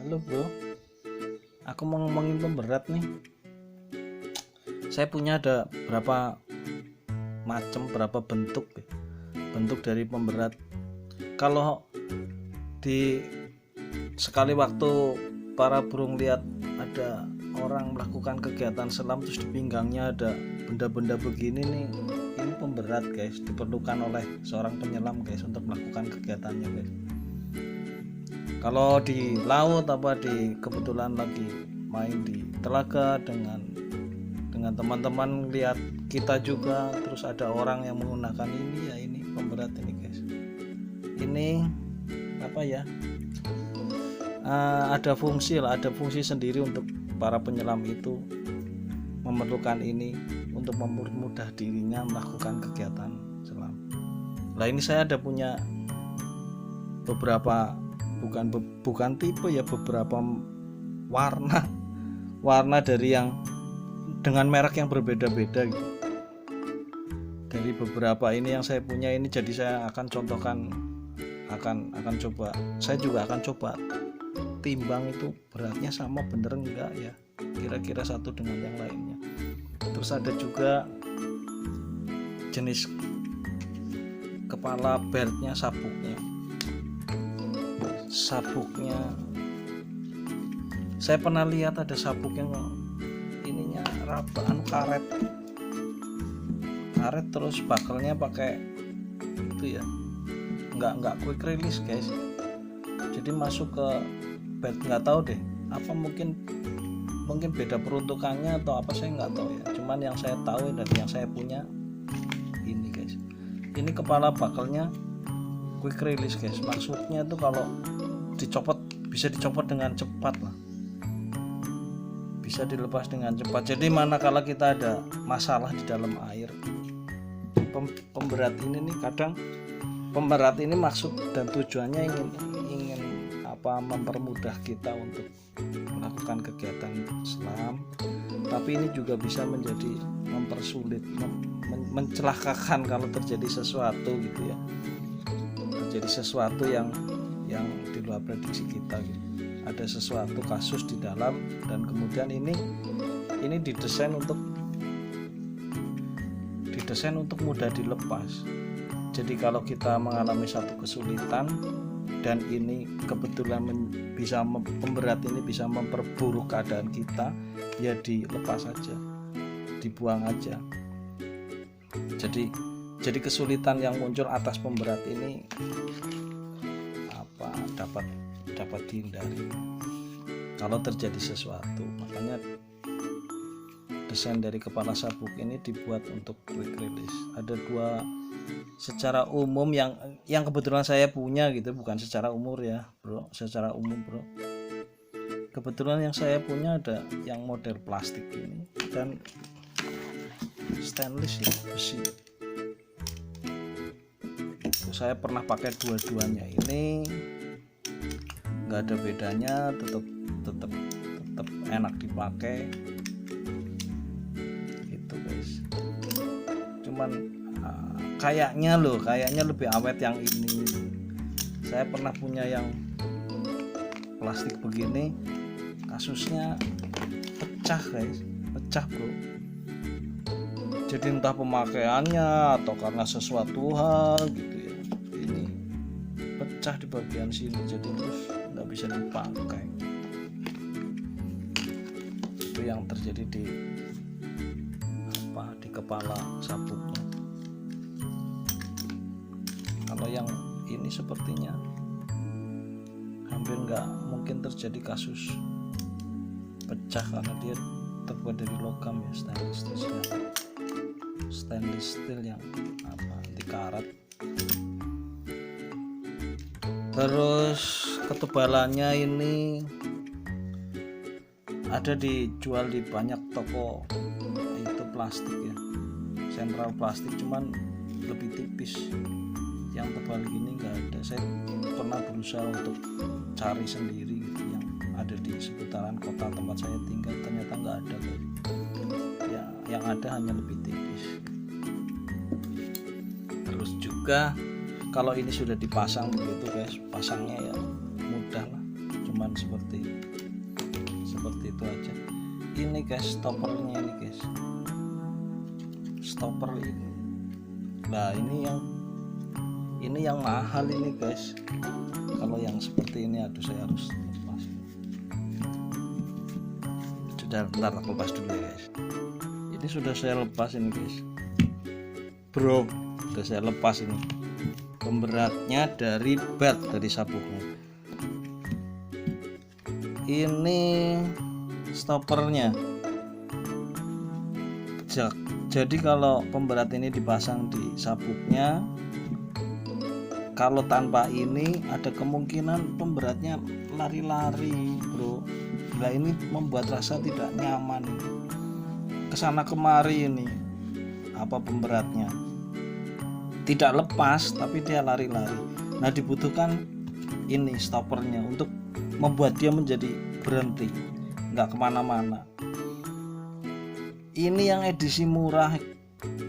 Halo bro, aku mau ngomongin pemberat nih. Saya punya ada berapa macam, berapa bentuk dari pemberat. Kalau di sekali waktu para burung lihat ada orang melakukan kegiatan selam terus di pinggangnya ada benda-benda begini nih, ini pemberat guys, diperlukan oleh seorang penyelam guys untuk melakukan kegiatannya guys. Kalau di laut kebetulan lagi main di telaga dengan teman-teman, lihat kita juga terus ada orang yang menggunakan ini, ya ini pemberat ini guys. Ini apa ya, ada fungsi sendiri untuk para penyelam itu memerlukan ini untuk mempermudah dirinya melakukan kegiatan selam. Nah ini saya ada punya beberapa bukan tipe ya, beberapa warna dari yang dengan merek yang berbeda-beda gitu. Dari beberapa ini yang saya punya ini, jadi saya akan contohkan, akan coba, saya juga akan coba timbang itu beratnya sama bener enggak ya, kira-kira satu dengan yang lainnya. Terus ada juga jenis kepala beltnya, sabuknya saya pernah lihat ada sabuk yang ininya rabaan karet terus bakalnya pakai itu ya, nggak quick release guys, jadi masuk ke belt. Nggak tahu deh apa, mungkin beda peruntukannya atau apa, saya nggak tahu ya, cuman yang saya tahu dari yang saya punya ini guys, ini kepala bakalnya quick release guys. Maksudnya tuh kalau bisa dicopot dengan cepat lah, bisa dilepas dengan cepat. Jadi manakala kita ada masalah di dalam air, pemberat ini nih, kadang pemberat ini maksud dan tujuannya ingin mempermudah kita untuk melakukan kegiatan selam, tapi ini juga bisa menjadi mempersulit, mencelakakan kalau terjadi sesuatu gitu ya, terjadi sesuatu yang di luar prediksi kita gitu. Ada sesuatu kasus di dalam, dan kemudian ini didesain untuk mudah dilepas. Jadi kalau kita mengalami satu kesulitan dan ini kebetulan pemberat ini bisa memperburuk keadaan kita, ya dilepas aja, dibuang aja. Jadi kesulitan yang muncul atas pemberat ini dapat dihindari kalau terjadi sesuatu. Makanya desain dari kepala sabuk ini dibuat untuk quick release. Ada dua secara umum yang kebetulan saya punya gitu, bukan secara umur ya bro, secara umum bro. Kebetulan yang saya punya ada yang model plastik ini dan stainless ya, besi. Saya pernah pakai dua-duanya, ini nggak ada bedanya, tetap enak dipakai gitu guys. Cuman kayaknya lebih awet yang ini. Saya pernah punya yang plastik begini, kasusnya pecah guys, pecah bro. Jadi entah pemakaiannya atau karena sesuatu hal gitu ya, ini pecah di bagian sini, jadi terus nggak bisa dipakai. Itu yang terjadi di kepala sabuknya. Kalau yang ini sepertinya hampir nggak mungkin terjadi kasus pecah karena dia terbuat dari logam ya, stainless steel yang anti karat. Terus ketebalannya ini ada dijual di banyak toko itu plastik ya, sentral plastik, cuman lebih tipis. Yang tebal gini nggak ada. Saya pernah berusaha untuk cari sendiri gitu yang ada di seputaran kota tempat saya tinggal, ternyata nggak ada ya, yang ada hanya lebih tipis. Terus juga kalau ini sudah dipasang begitu guys, pasangnya ya mudah lah, cuma cuman seperti itu aja. Ini guys stoppernya ini guys, stopper ini. Nah ini yang mahal ini guys. Kalau yang seperti ini aduh saya harus lepas. Sudah, bentar aku lepas dulu ya guys. Ini sudah saya lepas ini guys, bro, sudah saya lepas ini pemberatnya dari belt, dari sabuknya. Ini stoppernya. Jadi kalau pemberat ini dipasang di sabuknya, kalau tanpa ini ada kemungkinan pemberatnya lari-lari bro. Nah ini membuat rasa tidak nyaman, kesana kemari ini apa pemberatnya tidak lepas tapi dia lari-lari. Nah dibutuhkan ini stoppernya untuk membuat dia menjadi berhenti, nggak kemana-mana. Ini yang edisi murah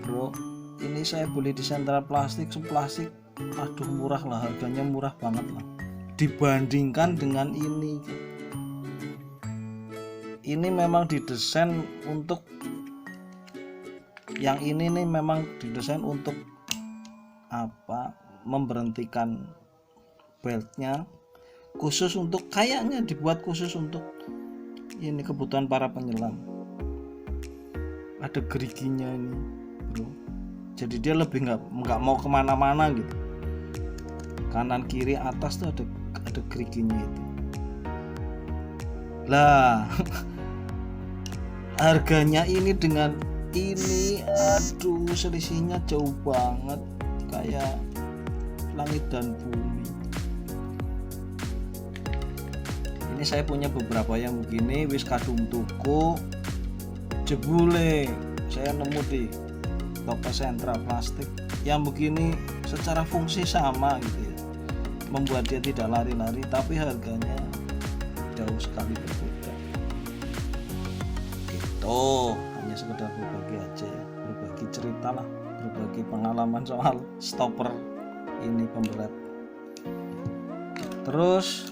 bro, ini saya beli di Sentral Plastik. Plastik aduh murah lah, harganya murah banget lah dibandingkan dengan ini. Ini memang didesain untuk yang ini nih, memang didesain untuk apa, memberhentikan beltnya, khusus untuk, kayaknya dibuat khusus untuk ini kebutuhan para penyelam. Ada geriginya ini bro, jadi dia lebih nggak mau kemana-mana gitu, kanan kiri atas tuh ada geriginya itu lah. Harganya ini dengan ini aduh selisihnya jauh banget, kayak langit dan bumi. Ini saya punya beberapa yang begini, wis kadung tuku jebule saya nemu di toko Sentral Plastik yang begini, secara fungsi sama gitu ya, membuat dia tidak lari-lari, tapi harganya jauh sekali berbeda gitu. Hanya sekedar berbagi aja ya, berbagi cerita lah, berbagi pengalaman soal stopper ini pemberat. Terus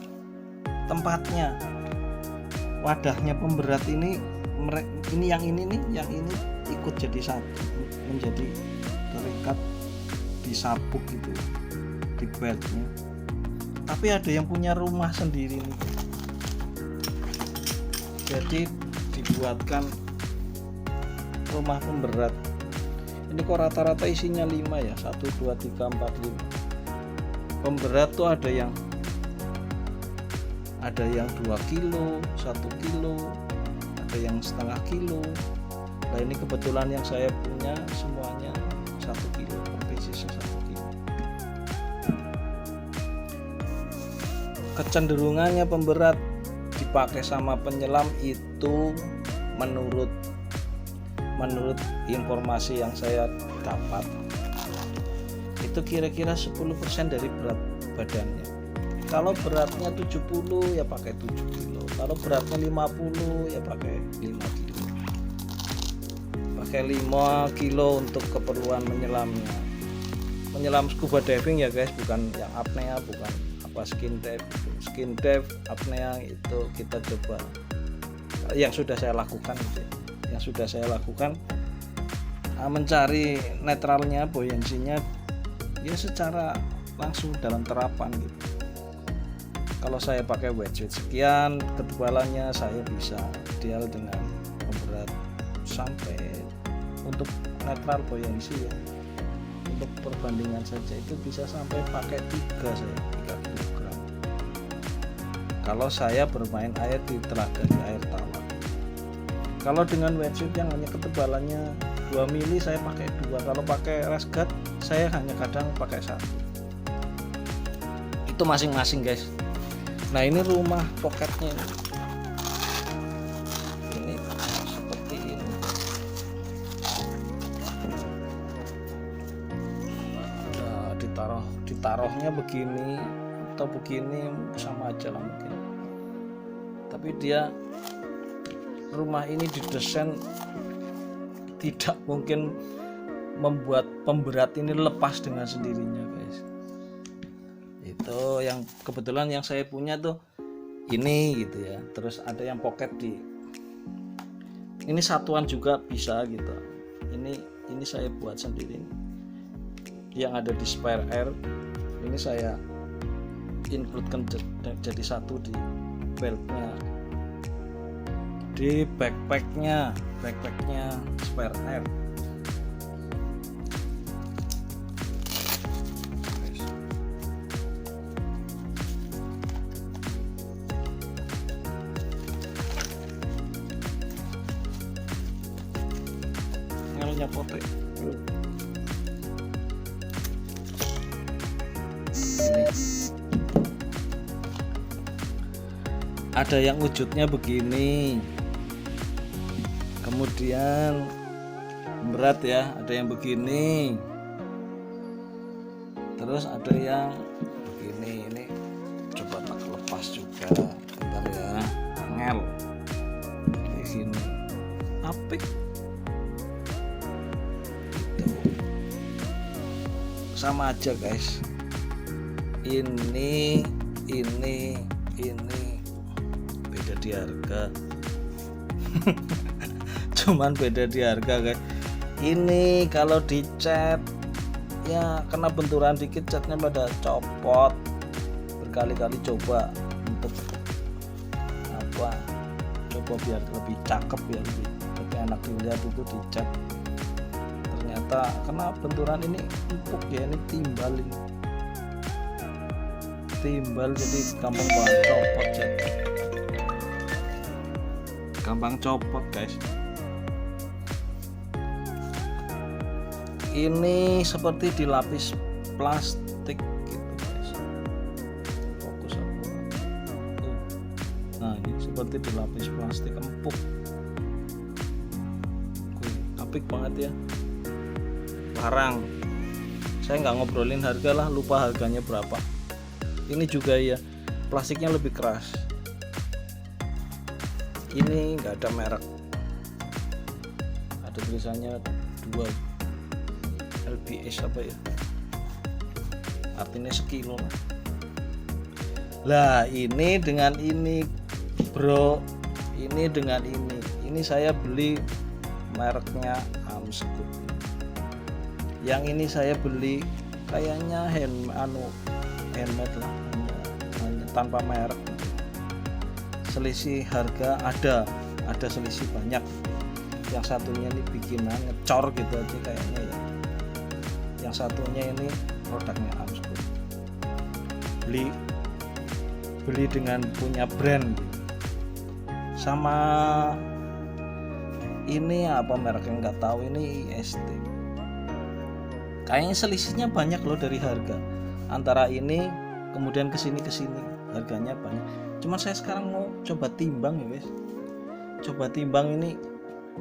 tempatnya, wadahnya pemberat ini yang ini ikut jadi satu, menjadi terikat di sabuk gitu, di beltnya. Tapi ada yang punya rumah sendiri nih, jadi dibuatkan rumah pemberat. Ini kok rata-rata isinya 5 ya, 1, 2, 3, 4, 5 pemberat tuh. Ada yang 2 kilo, 1 kilo, ada yang setengah kilo. Nah ini kebetulan yang saya punya semuanya 1 kilo, persisnya 1 kilo. Kecenderungannya pemberat dipakai sama penyelam itu menurut informasi yang saya dapat itu kira-kira 10% dari berat badannya. Kalau beratnya 70 ya pakai 7 kilo, kalau beratnya 50 ya pakai 5 kilo. Pakai 5 kilo untuk keperluan menyelamnya. Menyelam scuba diving ya guys, bukan yang apnea, bukan apa skin dive, apnea itu kita coba yang sudah saya lakukan gitu. Yang sudah saya lakukan mencari netralnya, buoyansinya ya secara langsung dalam terapan gitu. Kalau saya pakai wetsuit sekian ketebalannya, saya bisa ideal dengan pemberat sampai untuk netral buoyancy ya. Untuk perbandingan saja itu bisa sampai pakai 3 kg. Kalau saya bermain air di telaga, di air tawar. Kalau dengan wetsuit yang hanya ketebalannya 2 mili saya pakai 2. Kalau pakai rash guard saya hanya kadang pakai 1. Itu masing-masing guys. Nah ini rumah poketnya ini seperti ini. Nah, ditaruhnya begini atau begini sama aja lah mungkin. Tapi dia, rumah ini didesain tidak mungkin membuat pemberat ini lepas dengan sendirinya guys. Itu yang kebetulan yang saya punya tuh ini gitu ya. Terus ada yang pocket di ini satuan juga bisa gitu. Ini saya buat sendiri. Yang ada di spare air ini saya includekan jadi satu di beltnya, di backpacknya spare air. Ngelnya potek. Ada yang wujudnya begini, kemudian berat ya, ada yang begini, terus ada yang begini. Ini coba tak lepas juga, bentar ya, angel kayak gini, apik gitu. Sama aja guys, ini beda di harga. Cuman beda di harga guys. Ini kalau dicat ya kena benturan dikit, catnya pada copot. Berkali-kali coba untuk apa, coba biar lebih cakep ya, lebih enak dilihat itu dicat, ternyata kena benturan ini empuk ya, ini timbal jadi gampang banget copot, cat gampang copot guys. Ini seperti dilapis plastik gitu guys. Fokus aku. Nah ini seperti dilapis plastik empuk. Apik banget ya. Larang. Saya nggak ngobrolin harga lah, lupa harganya berapa. Ini juga ya, plastiknya lebih keras. Ini nggak ada merek, ada tulisannya 2 lbs apa ya, artinya sekilo lah. Ini dengan ini bro, ini dengan ini saya beli mereknya Amscoot. Yang ini saya beli kayaknya handmade lah, hanya tanpa merek. Selisih harga ada selisih banyak. Yang satunya ini bikinan ngecor gitu aja kayaknya ya, yang satunya ini produknya Amscoot, beli dengan punya brand. Sama ini apa mereknya nggak tahu, ini IST. Kayaknya selisihnya banyak loh dari harga antara ini kemudian kesini harganya banyak. Cuman saya sekarang mau coba timbang ya guys, coba timbang ini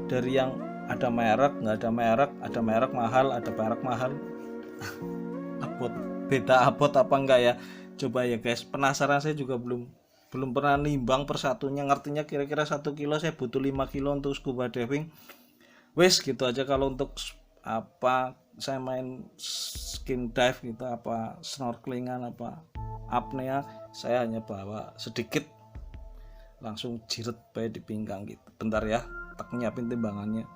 dari yang ada merek, nggak ada merek, ada merek mahal, ada merek mahal. Beda abot apa enggak ya, coba ya guys, penasaran. Saya juga belum pernah nimbang persatunya, ngertinya kira-kira 1 kilo saya butuh 5 kilo untuk scuba diving. Wes gitu aja. Kalau untuk apa saya main skin dive gitu, apa snorkelingan, apa apnea, saya hanya bawa sedikit langsung jiret baik di pinggang gitu. Bentar ya, tak nyiapin timbangannya.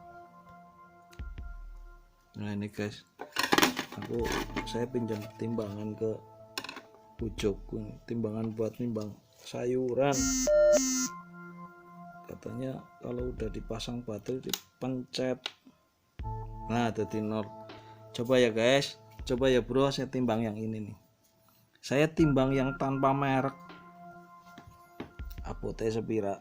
Nah ini guys, saya pinjam timbangan ke pojokku, timbangan buat nimbang sayuran. Katanya kalau udah dipasang batu dipencet, nah jadi nol. Coba ya guys, coba ya bro, saya timbang yang ini nih. Saya timbang yang tanpa merek. Abote sepira?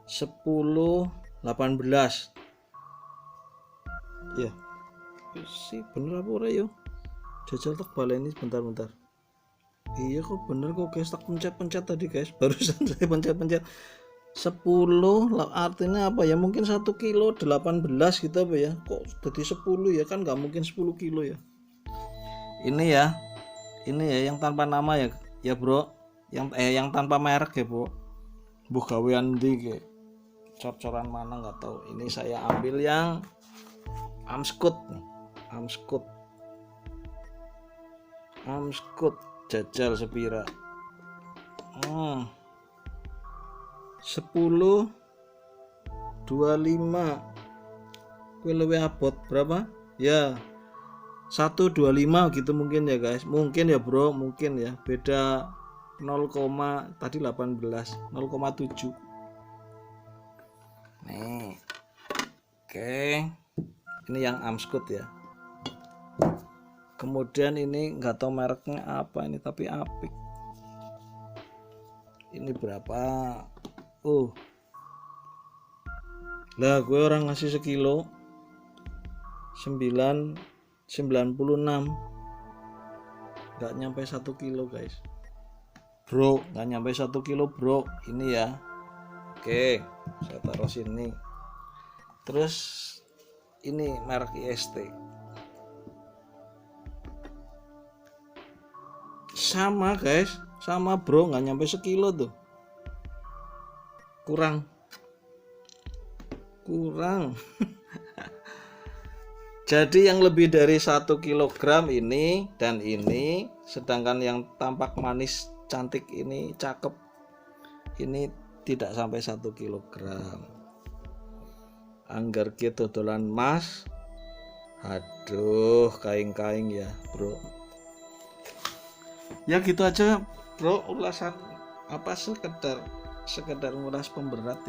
10-18 ya sih, bener apa ora yo? Jajal tak baleni bentar. Iya kok bener kok guys, tak pencet tadi guys, barusan saya pencet 10, artinya apa ya, mungkin 1 kilo 18 gitu apa ya, kok jadi 10 ya, kan nggak mungkin 10 kilo ya. Ini ya yang tanpa nama ya bro, yang tanpa merek ya bro. Buh gawean ndi ke cor-coran mana nggak tahu. Ini saya ambil yang Amscoot nih, Amscoot jajal sepira. 10 25 kuwi luwih abot berapa ya, 125 gitu mungkin ya guys, mungkin ya bro, mungkin ya, beda 0, tadi 18 0,7 nih. Oke, ini yang Amscoot ya. Kemudian ini nggak tahu mereknya apa ini, tapi apik. Ini berapa? Lah gue orang ngasih sekilo 996, nggak nyampe 1 kilo guys bro, nggak nyampe 1 kilo bro ini ya. Oke, saya taruh sini. Terus ini merek IST sama guys, sama bro, nggak nyampe sekilo tuh, kurang jadi yang lebih dari 1 kilogram ini dan ini, sedangkan yang tampak manis cantik ini, cakep ini tidak sampai 1 kilogram. Anggar gitu dolan mas, aduh kaing-kaing ya bro. Ya gitu aja bro, ulasan apa, sekedar ngulas pemberat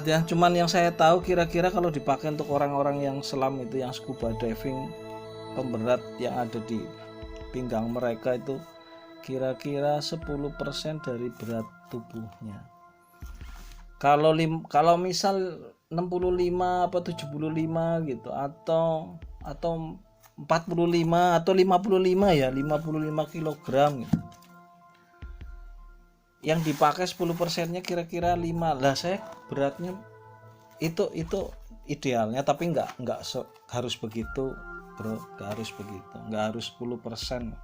ya, cuman yang saya tahu kira-kira kalau dipakai untuk orang-orang yang selam itu, yang scuba diving, pemberat yang ada di pinggang mereka itu kira-kira 10% dari berat tubuhnya. Kalau misal 65 atau 75 gitu, atau 45 atau 55 ya, 55 kilogram gitu. Yang dipakai 10%-nya kira-kira 5. Lah saya beratnya itu idealnya, tapi nggak harus begitu bro, nggak harus begitu, nggak harus 10%.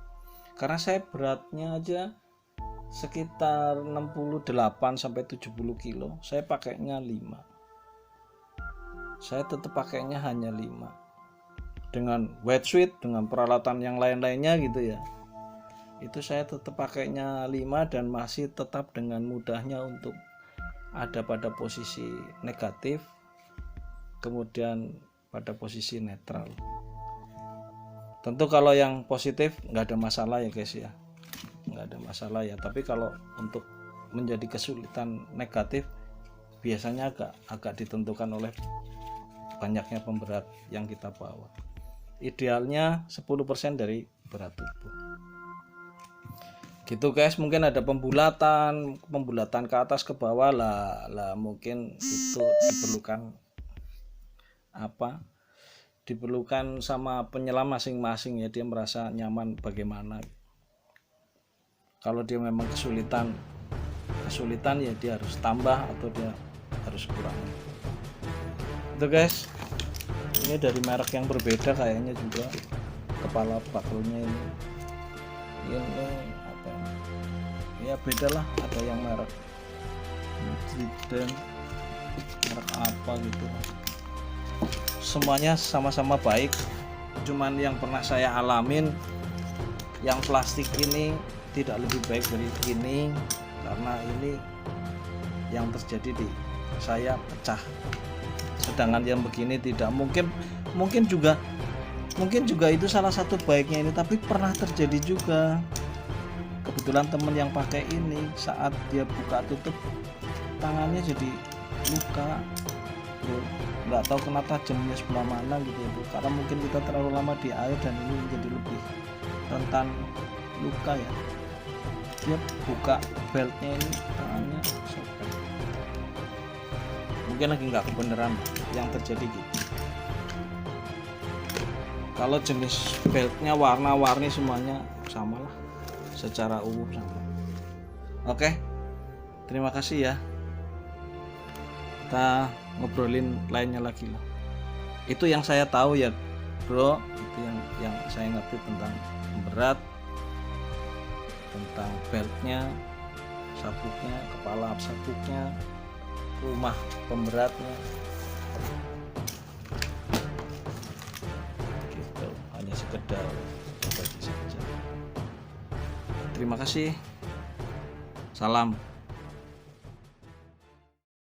Karena saya beratnya aja sekitar 68 sampai 70 kilo, saya pakainya 5. Saya tetap pakainya hanya 5 dengan wetsuit, dengan peralatan yang lain-lainnya gitu ya. Itu saya tetap pakainya 5 dan masih tetap dengan mudahnya untuk ada pada posisi negatif, kemudian pada posisi netral. Tentu kalau yang positif nggak ada masalah ya guys ya, nggak ada masalah ya. Tapi kalau untuk menjadi kesulitan negatif biasanya agak ditentukan oleh banyaknya pemberat yang kita bawa. Idealnya 10% dari berat tubuh. Gitu guys, mungkin ada pembulatan ke atas ke bawah lah mungkin itu diperlukan sama penyelam masing-masing ya, dia merasa nyaman bagaimana. Kalau dia memang kesulitan ya dia harus tambah atau dia harus kurang. Itu guys, ini dari merek yang berbeda kayaknya juga, kepala bakulnya ini apa ya, beda lah, ada yang merek Trident, merek apa gitu, semuanya sama-sama baik. Cuman yang pernah saya alamin, yang plastik ini tidak lebih baik dari ini, karena ini yang terjadi di saya pecah, sedangkan yang begini tidak. Mungkin juga itu salah satu baiknya ini, tapi pernah terjadi juga. Kebetulan temen yang pakai ini, saat dia buka tutup tangannya jadi luka bro, nggak tahu kena tajamnya sebelah mana gitu ya bro, karena mungkin kita terlalu lama di air dan ini menjadi lebih rentan luka ya. Dia buka beltnya ini, tangannya sobek, mungkin lagi nggak kebenaran yang terjadi gitu. Kalau jenis beltnya warna-warni semuanya sama lah, secara umum sama. Oke, terima kasih ya, kita ngobrolin lainnya lagi lah. Itu yang saya tahu ya bro, itu yang saya ngerti tentang berat, tentang beltnya, sabuknya, kepala sabuknya, rumah pemberatnya gitu. Hanya sekedar Terima kasih. Salam.